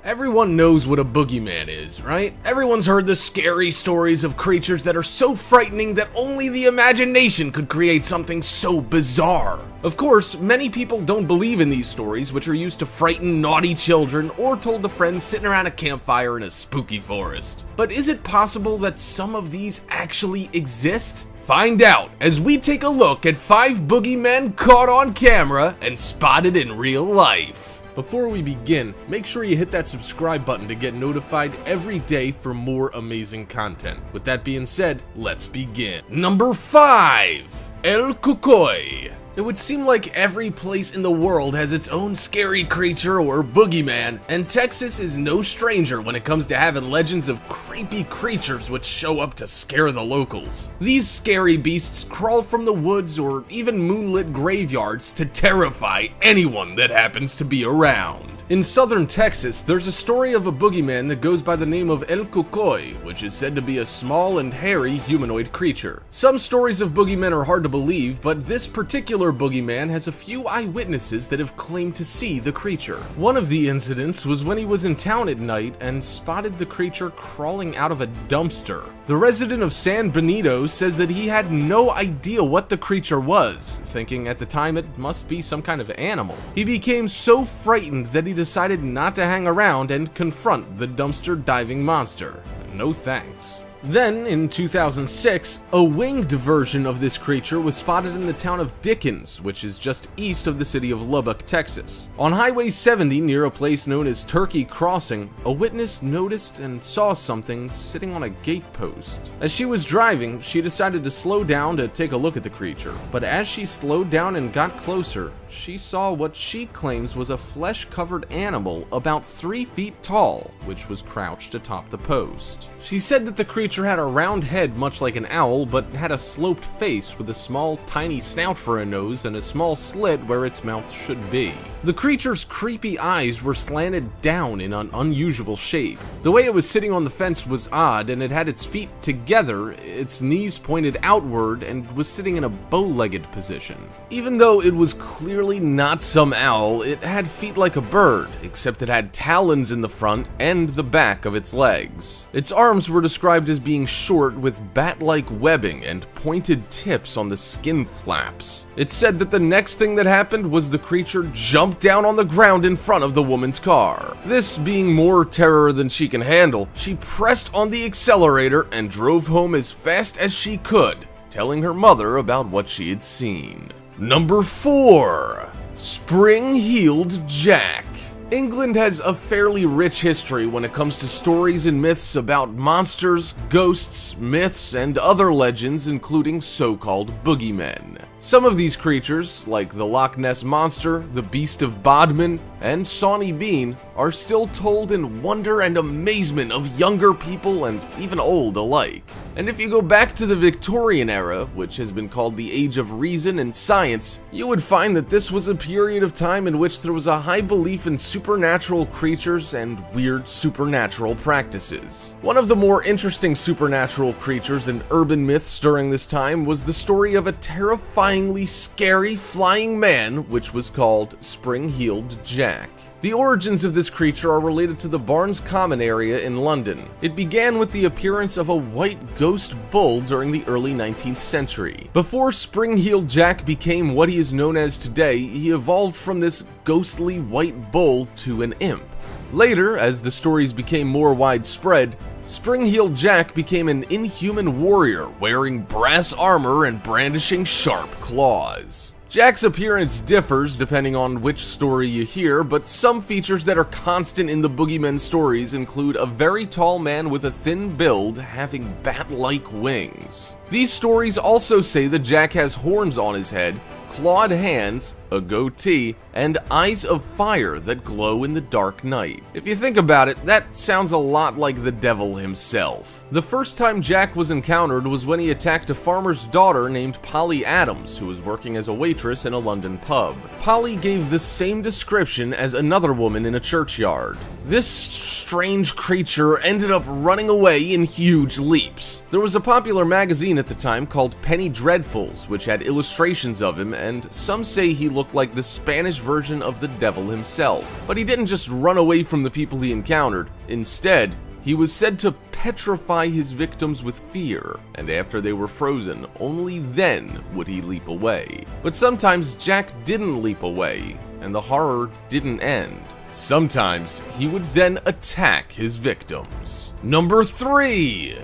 Everyone knows what a boogeyman is, right? Everyone's heard the scary stories of creatures that are so frightening that only the imagination could create something so bizarre. Of course, many people don't believe in these stories, which are used to frighten naughty children or told to friends sitting around a campfire in a spooky forest. But is it possible that some of these actually exist? Find out as we take a look at 5 boogeymen caught on camera and spotted in real life. Before we begin, make sure you hit that subscribe button to get notified every day for more amazing content. With that being said, let's begin. Number 5. El Cucoy. It would seem like every place in the world has its own scary creature or boogeyman, and Texas is no stranger when it comes to having legends of creepy creatures which show up to scare the locals. These scary beasts crawl from the woods or even moonlit graveyards to terrify anyone that happens to be around. In southern Texas, there's a story of a boogeyman that goes by the name of El Cucoy, which is said to be a small and hairy humanoid creature. Some stories of boogeymen are hard to believe, but this particular boogeyman has a few eyewitnesses that have claimed to see the creature. One of the incidents was when he was in town at night and spotted the creature crawling out of a dumpster. The resident of San Benito says that he had no idea what the creature was, thinking at the time it must be some kind of animal. He became so frightened that he decided not to hang around and confront the dumpster diving monster. No thanks. Then, in 2006, a winged version of this creature was spotted in the town of Dickens, which is just east of the city of Lubbock, Texas. On Highway 70, near a place known as Turkey Crossing, a witness noticed and saw something sitting on a gate post. As she was driving, she decided to slow down to take a look at the creature. But as she slowed down and got closer, she saw what she claims was a flesh-covered animal about 3 feet tall, which was crouched atop the post. She said that the creature had a round head much like an owl, but had a sloped face with a small, tiny snout for a nose and a small slit where its mouth should be. The creature's creepy eyes were slanted down in an unusual shape. The way it was sitting on the fence was odd, and it had its feet together, its knees pointed outward, and was sitting in a bow-legged position. Even though it was clearly not some owl, it had feet like a bird, except it had talons in the front and the back of its legs. Its arms were described as being short with bat-like webbing and pointed tips on the skin flaps. It said that the next thing that happened was the creature jumped down on the ground in front of the woman's car. This being more terror than she can handle, she pressed on the accelerator and drove home as fast as she could, telling her mother about what she had seen. Number 4. Spring-Heeled Jack. England has a fairly rich history when it comes to stories and myths about monsters, ghosts, myths, and other legends, including so-called boogeymen. Some of these creatures, like the Loch Ness Monster, the Beast of Bodmin, and Sawney Bean, are still told in wonder and amazement of younger people and even old alike. And if you go back to the Victorian era, which has been called the Age of Reason and Science, you would find that this was a period of time in which there was a high belief in supernatural creatures and weird supernatural practices. One of the more interesting supernatural creatures and urban myths during this time was the story of a terrifyingly scary flying man, which was called Spring-Heeled Jack. The origins of this creature are related to the Barnes Common area in London. It began with the appearance of a white ghost bull during the early 19th century. Before Spring-Heeled Jack became what he is known as today, he evolved from this ghostly white bull to an imp. Later, as the stories became more widespread, Spring-Heeled Jack became an inhuman warrior wearing brass armor and brandishing sharp claws. Jack's appearance differs depending on which story you hear, but some features that are constant in the boogeymen stories include a very tall man with a thin build having bat-like wings. These stories also say that Jack has horns on his head, clawed hands, a goatee, and eyes of fire that glow in the dark night. If you think about it, that sounds a lot like the devil himself. The first time Jack was encountered was when he attacked a farmer's daughter named Polly Adams, who was working as a waitress in a London pub. Polly gave the same description as another woman in a churchyard. This strange creature ended up running away in huge leaps. There was a popular magazine at the time called Penny Dreadfuls, which had illustrations of him, and some say he looked like the Spanish version of the devil himself. But he didn't just run away from the people he encountered. Instead, he was said to petrify his victims with fear, and after they were frozen, only then would he leap away. But sometimes Jack didn't leap away, and the horror didn't end. Sometimes he would then attack his victims. Number 3.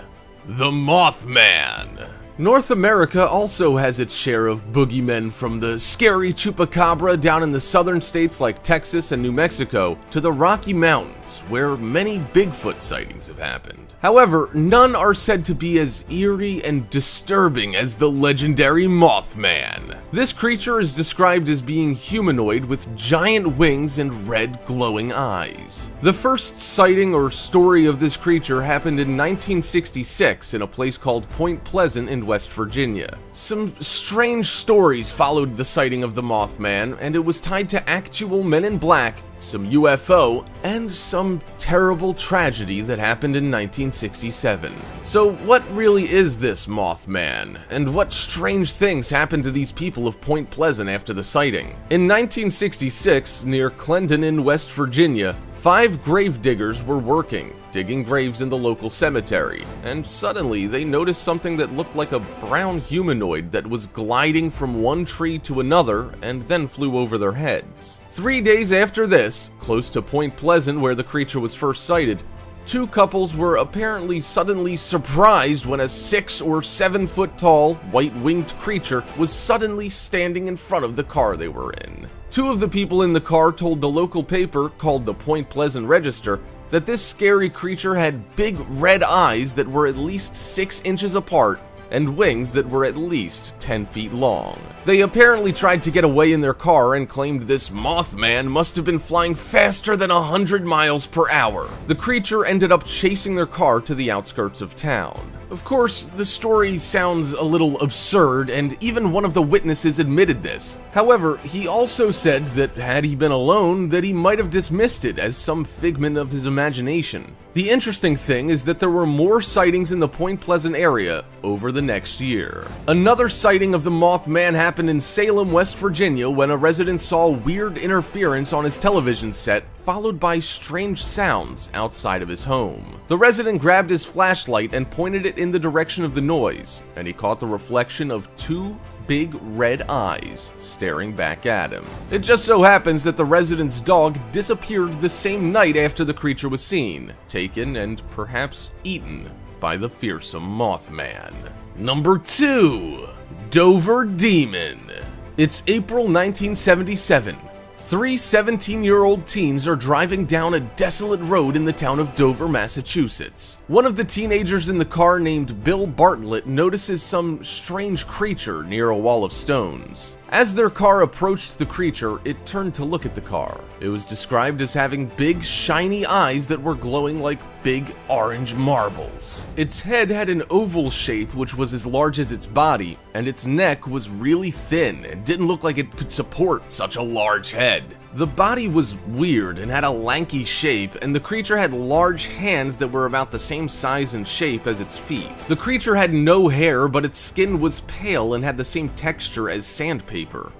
The Mothman. North America also has its share of boogeymen, from the scary chupacabra down in the southern states like Texas and New Mexico to the Rocky Mountains, where many Bigfoot sightings have happened. However, none are said to be as eerie and disturbing as the legendary Mothman. This creature is described as being humanoid with giant wings and red glowing eyes. The first sighting or story of this creature happened in 1966 in a place called Point Pleasant in West Virginia. Some strange stories followed the sighting of the Mothman, and it was tied to actual men in black, some UFO, and some terrible tragedy that happened in 1967. So what really is this Mothman, and what strange things happened to these people of Point Pleasant after the sighting? In 1966, near Clendon in West Virginia, 5 grave diggers were working, digging graves in the local cemetery, and suddenly they noticed something that looked like a brown humanoid that was gliding from one tree to another and then flew over their heads. 3 days after this, close to Point Pleasant where the creature was first sighted, 2 couples were apparently suddenly surprised when a 6 or 7 foot tall, white-winged creature was suddenly standing in front of the car they were in. 2 of the people in the car told the local paper, called the Point Pleasant Register, that this scary creature had big red eyes that were at least 6 inches apart and wings that were at least 10 feet long. They apparently tried to get away in their car and claimed this Mothman must have been flying faster than 100 miles per hour. The creature ended up chasing their car to the outskirts of town. Of course, the story sounds a little absurd, and even one of the witnesses admitted this. However, he also said that had he been alone, that he might have dismissed it as some figment of his imagination. The interesting thing is that there were more sightings in the Point Pleasant area over the next year. Another sighting of the Mothman happened in Salem, West Virginia, when a resident saw weird interference on his television set, followed by strange sounds outside of his home. The resident grabbed his flashlight and pointed it in the direction of the noise, and he caught the reflection of 2 big red eyes staring back at him. It just so happens that the resident's dog disappeared the same night after the creature was seen, taken and perhaps eaten by the fearsome Mothman. Number 2. Dover Demon. It's April 1977. 3 17-year-old teens are driving down a desolate road in the town of Dover, Massachusetts. One of the teenagers in the car, named Bill Bartlett, notices some strange creature near a wall of stones. As their car approached the creature, it turned to look at the car. It was described as having big, shiny eyes that were glowing like big orange marbles. Its head had an oval shape which was as large as its body, and its neck was really thin and didn't look like it could support such a large head. The body was weird and had a lanky shape, and the creature had large hands that were about the same size and shape as its feet. The creature had no hair, but its skin was pale and had the same texture as sandpaper.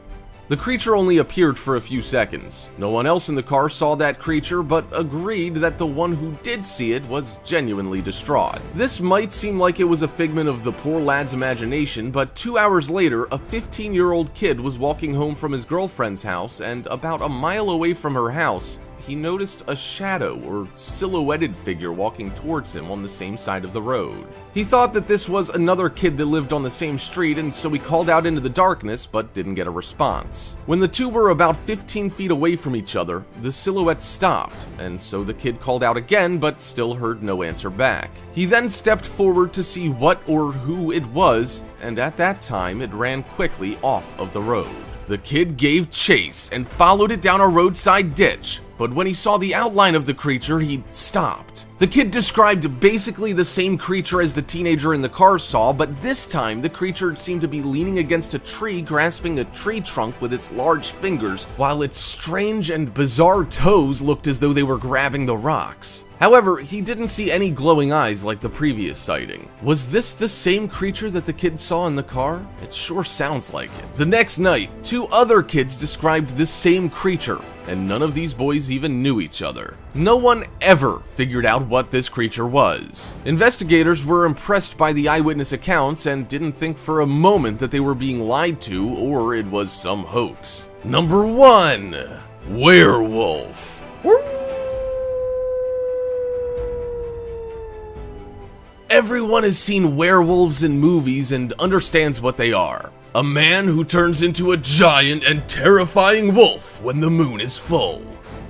The creature only appeared for a few seconds. No one else in the car saw that creature, but agreed that the one who did see it was genuinely distraught. This might seem like it was a figment of the poor lad's imagination, but 2 hours later, a 15-year-old kid was walking home from his girlfriend's house, and about a mile away from her house, he noticed a shadow or silhouetted figure walking towards him on the same side of the road. He thought that this was another kid that lived on the same street, and so he called out into the darkness but didn't get a response. When the two were about 15 feet away from each other, the silhouette stopped, and so the kid called out again but still heard no answer back. He then stepped forward to see what or who it was, and at that time it ran quickly off of the road. The kid gave chase and followed it down a roadside ditch. but when he saw the outline of the creature, he stopped. The kid described basically the same creature as the teenager in the car saw, but this time the creature seemed to be leaning against a tree, grasping a tree trunk with its large fingers, while its strange and bizarre toes looked as though they were grabbing the rocks. However, he didn't see any glowing eyes like the previous sighting. Was this the same creature that the kid saw in the car? It sure sounds like it. The next night, 2 other kids described this same creature, and none of these boys even knew each other. No one ever figured out what this creature was. Investigators were impressed by the eyewitness accounts and didn't think for a moment that they were being lied to or it was some hoax. Number 1. Werewolf. Everyone has seen werewolves in movies and understands what they are. A man who turns into a giant and terrifying wolf when the moon is full.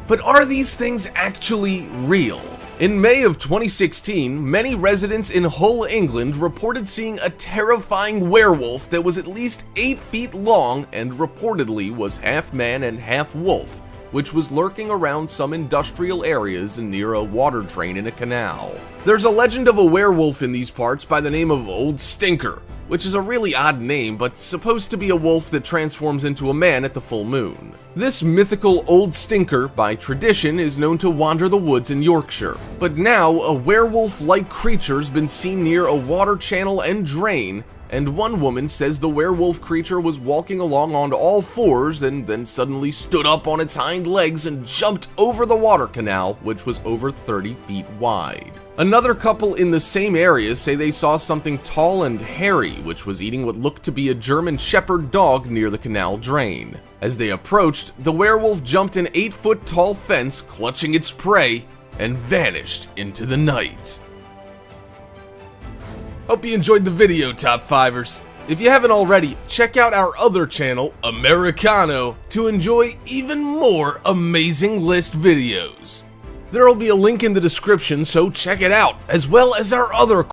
But are these things actually real? In May of 2016, many residents in Hull, England reported seeing a terrifying werewolf that was at least 8 feet long and reportedly was half man and half wolf, which was lurking around some industrial areas near a water drain in a canal. There's a legend of a werewolf in these parts by the name of Old Stinker, which is a really odd name, but supposed to be a wolf that transforms into a man at the full moon. This mythical Old Stinker, by tradition, is known to wander the woods in Yorkshire. But now, a werewolf-like creature's been seen near a water channel and drain, and one woman says the werewolf creature was walking along on all fours and then suddenly stood up on its hind legs and jumped over the water canal, which was over 30 feet wide. Another couple in the same area say they saw something tall and hairy, which was eating what looked to be a German Shepherd dog near the canal drain. As they approached, the werewolf jumped an 8-foot tall fence, clutching its prey, and vanished into the night. Hope you enjoyed the video, Top 5ers. If you haven't already, check out our other channel, Americano, to enjoy even more amazing list videos. There will be a link in the description, so check it out, as well as our other